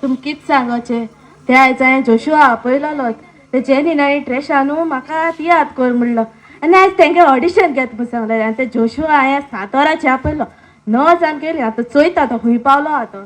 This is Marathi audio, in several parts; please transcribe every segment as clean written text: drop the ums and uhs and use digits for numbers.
तुम कित सांगचे ते आयज हांवें जोशुआ आपयलोत ते जेनीन आनी ट्रेशा न्हू म्हाका याद कर म्हणलो आनी आयज तेंगे ऑडिशन घेत म्हूण सांगलें आनी ते जोशुआ हांवें 7 वरांचें आपयलो 9 जावन गेली आतां चोयता तो खंय पावलो आतां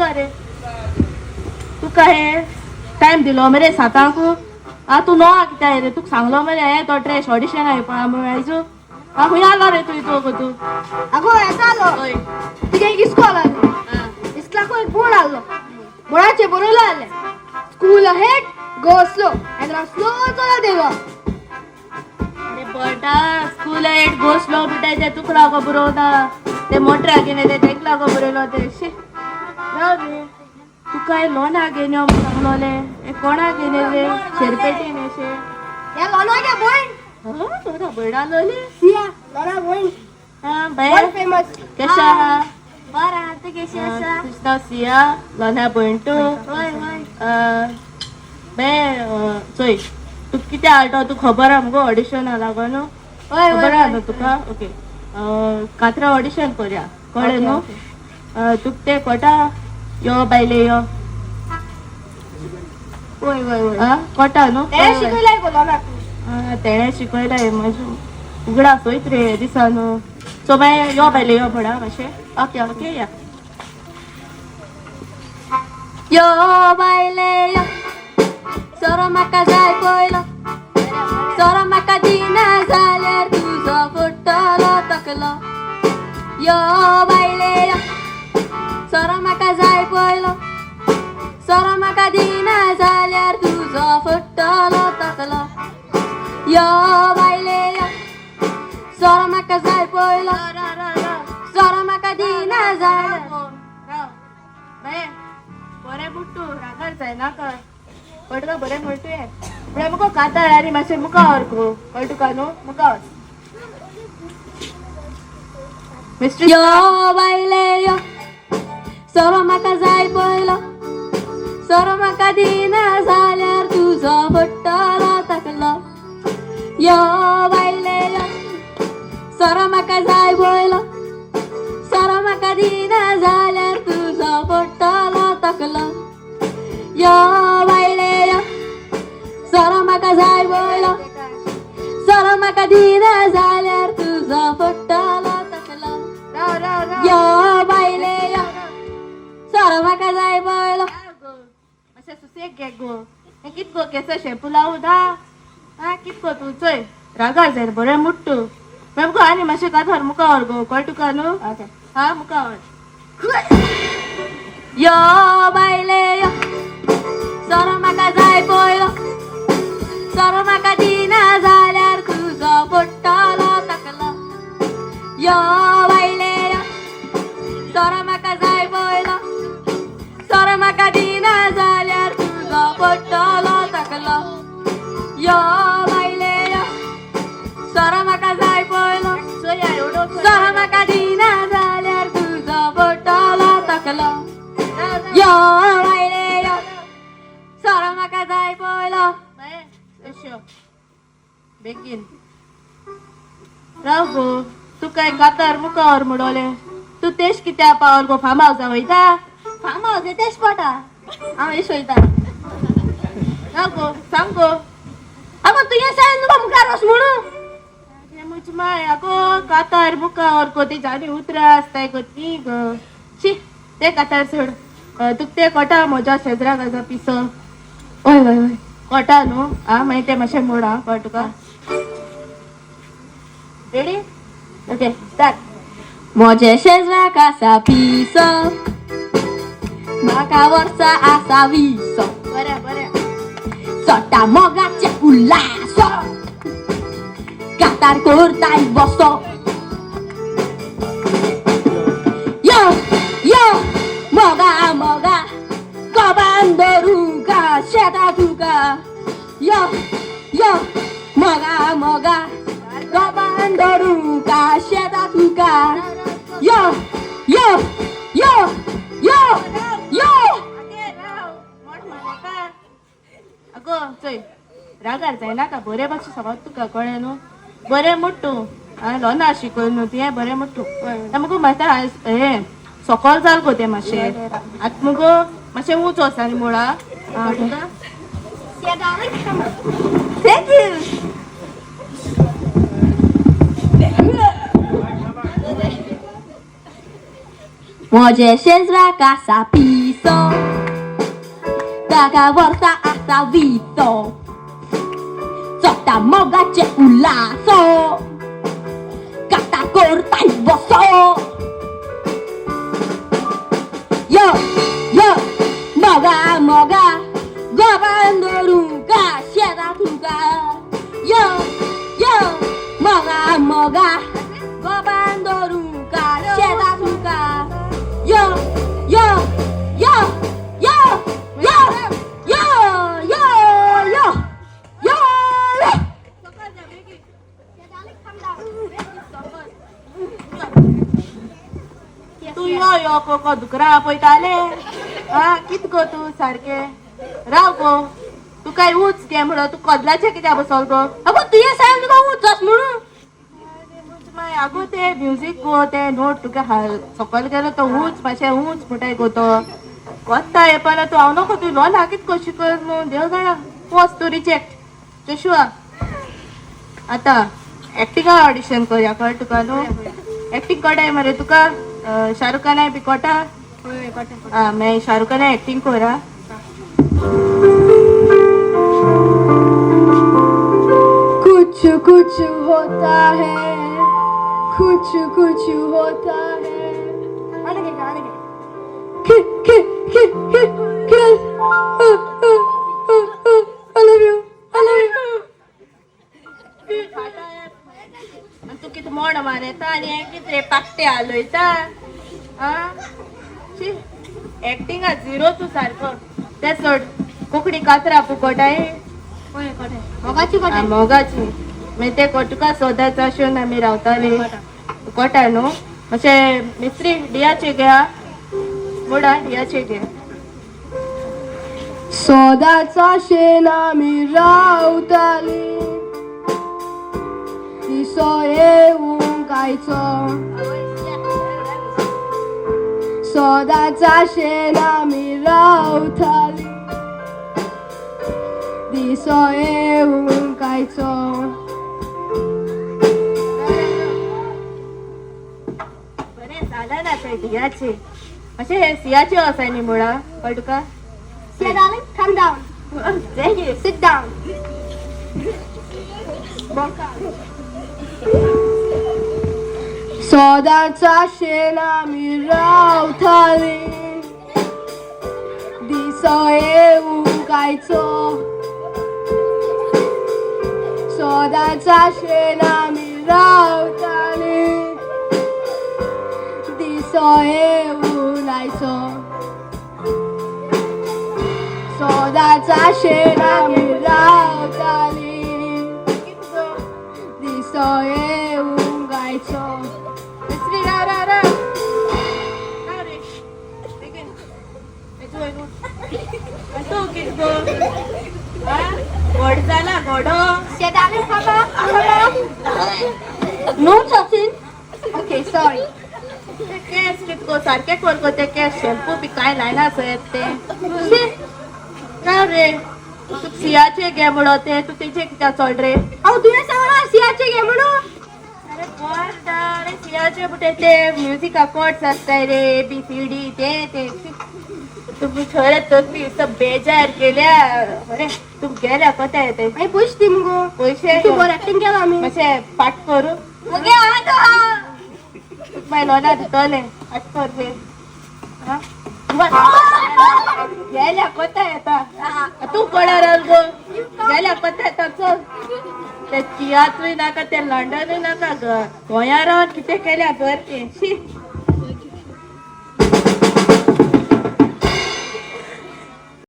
अरे तुका हे टायम दिलो मरे 7 आ तू नो कित्याक रे तुका सांगलो मरे हे तो ट्रेश ऑडिशन आहे पळय म्हणून आयज आ खंय आलो रे तू आगो येता आलो तुगे एक इस्कॉल आलो इस्कॉलाको एक बोर्ड आलो बोर्डाचेर बरयलो आसलें school ahead go slow end slow चलो देवा अरे बटा स्कूल एट गो स्लो बिटायचे तुका लागो बरोवना ते मोटरा घेने ते तेक लागो बरयलो ते शी तू काय लोना घेनो सांगलोले हे कोणा घेने रे शेरपेटीन अशे या लोना गे बॉय तोरा बडा लोले सिया लोना बॉय हां बाय फेमस कशा आहा बरा तू कशी आसा तुझं नाव सिया लोना बंटू होय होय बे चोय तू कितें आल्टो तू खबर आहा मुगो ऑडिशना लागो न्हू होय खबर आहा न्हू तुका ओके कात्रा ऑडिशन करया कळ्ळें न्हू तुका ते कोटा यो बायले यो होय होय होय आ कोटा न्हू ते शिकयलाय गो लोना तेणे शिकयलाय म्हाजे उगडा सोयत रे दिसा न्हू सो मागीर यो बायले यो म्हणा मातशें ओके ओके या यो बायले यो सोरो म्हाका जाय पयलो सोरो म्हाका दिना जाल्यार तुजो फुट्टलो तकलो यो बायले यो सोरो म्हाका जाय पयलो सोरो म्हाका दिना जाल्यार तुजो फुट्टलो तकलो यो बायले यो सोरो म्हाका जाय पयलो सोरो म्हाका दिना जाल्यार बरें बुट्टू रागार जायना कर कळटुका बरें म्हणटू ये म्हळ्यार मुको काताळ आनी मातशें मुका व्हरको कळटुका न्हू मुका व्हर मिस्ट्री यो बायले यो सोरो म्हाका जाय पयलो सोरो म्हाका दिना जाल्यार तुजो फुट्टलो तकलो यो बायले यो सोरो म्हाका जाय पयलो सोरो म्हाका दिना जाल्यार तुजो फुट्टलो तकलो यो बायले यो सोरो म्हाका जाय पयलो सोरो म्हाका दिना जाल्यार तुजो फुट्टलो तकलो यो बायले यो सोरो म्हाका जाय पयलो मातशें सुसेग घे गो हें कित गो केस शेंपू लावू दा आ कित गो तूं चोय रागार जाय बरें मुट्टू मागीर मुको आनी मातशें कातर मुका व्हर गो कळटुका न्हू हा मुका व्हर यो बायले यो सोरो म्हाका जाय पयलो सोरो म्हाका दिना जाल्यार तुजो फुट्टलो तकलो यो बायले यो सोरो म्हाका जाय पयलो सोरो म्हाका दिना जाल्यार तुजो फुट्टलो तकलो यो बायले यो सोरो म्हाका जाय पयलो चोया एवढो सोरो म्हाका दिना जाल्यार तुजो फुट्टलो तकलो यो बायले यो सोरो म्हाका जाय पयलो बेगीन राव गो तू काय कातार मुका व्हर म्हणोले तू तेश कित्या पावल गो फार्म हावसा वयता फार्म हावस तेश पटा हांव एश वयता राव गो सांग गो आगो तुगे सायन तुका मुखार वच म्हणू म्हजी माय आगो कातार मुका व्हर गो ती जाणी उतरां आसताय गो ती गो शी ते कातार सोड तुका ते कोटा म्हज्या शेजराक आसा पिसो वय वय वय कोटा न्हू आ मागीर ते मातशें मोड आ कळ तुका रेडी ओके स्टार्ट म्हजे शेजराक आसा पिसो म्हाका वर्सां आसा विसो बरें बरें सोटा मोगाचे उल्लासो कातार करताय बसो यो यो मोगा मोगा गोबान धरूंका शेता तुका यो यो मोगा मोगा गोबान धरूंका शेता तुका यो यो यो यो यो अगो चोय रागार जायनाका बरे भाशे सांगत तुका कळ्ळें न्हू बरें म्हणट तूं हांवें लोना शिकयल न्हू तुवें बरें म्हणट तूं मुगो माता हे सकल जाल गो तें मातशें आतां मुगो मातशें उंच वसा न्ही मुळा Yeah, darling, come on. Thank you. Może się zraka sa piso, taka worsa a sa wito, co tam moga cię ulaso, kata korta i boso. Yo, yo, moga, moga, gobandoruka, siada tuka. Yo, yo, moga, moga, gobandoruka, siada tuka. Yo, yo, yo, yo, yo, yo, yo, yo, yo, yo. Yeah, darling, come down. Tu yo yo cocoa दुकरा पळयताले आ कित गो तू सारकें राव गो तू काय उच घे म्हणून तू कदलाचें कित्याक बसोल गो अगो तुझे सांग तुका उचच म्हणून माय आगो ते म्युजीक गो ते नोट तुका सकयल गेलो तो उंच मातशें उंच म्हणटाय गो तो वता हे पण तू हांव नको तू लोन कित कशी कर न्हू देव जाणा वच तू रिजेक्ट जोशुआ आतां एक्टिंगा ऑडिशन करया कळ तुका न्हू एक्टिंग कोटाय मरे तुका शाहरुख खानाय बी कोटा आं मागीर शाहरुख खानाय एक्टिंग कोरा कुछ कुछ होता है कुछ कुछ होता है आने के I love you तू कित मोड मारता आनी हें कित रे पाकटे हालयता आं शी एक्टिंगा झिरो तू सारको ते सोड कोंकणी कातरां फुकटाय मोगाची आ, मोगाची मागीर ते तुका सोदाचो अशें आमी रावताली कोटा न्हू मातशें मिस्त्री डियाचे घे आ मुडा डियाचे घे सोदाचा शेणा मी रावताली दिसो येऊन गायचो सोदाचा शेणा मी रावताली दिसो येऊन गायचो बरें जालें ना ते डियाचे अशें हे सियाचे आसाय न्ही मुळा कळ तुका Yeah, darling, come down. Thank you. Sit down. सोदाचा शेणा मी रावताली दिसो येऊन गायचो सोदाचा शेणा मी रावताली दिसो येऊन आयचो सोदाचा शेणा मी रावताली दिसो येऊन गायचो मिस्त्री राव राव राव राव रे बेगीन तू कित गो घोड जाला घोडो शेताने नो सचिन ओके सॉरी ते केस कित गो सारके कर गो ते केस शॅम्पू बी काय लायना सयत ते राव रे तू सियाचे घे म्हणो ते तू तेचे कित्याक चड रे हांव तुवें सांगला सियाचे घे म्हणून अरे कोण रे सियाचे बुटे ते म्युजिका कोर्ट्स आसताय रे ABCD ते तुम्ही थोडे तोपी सब बेजार केल्या अरे तू गेल्या कोता येते मागीर पयशे दी मुगो पयशे तू बरें एक्टिंग केला आमी मातशें पाठ करू मगे मागीर लोना दितले 800 रुपये गेल्या कोता येता तू कोणा राल गो गेल्या कोता येता चल ते तियात्रूय नाका ते लंडनूय नाका ग गोंया रावन कितें केल्या घर ते शी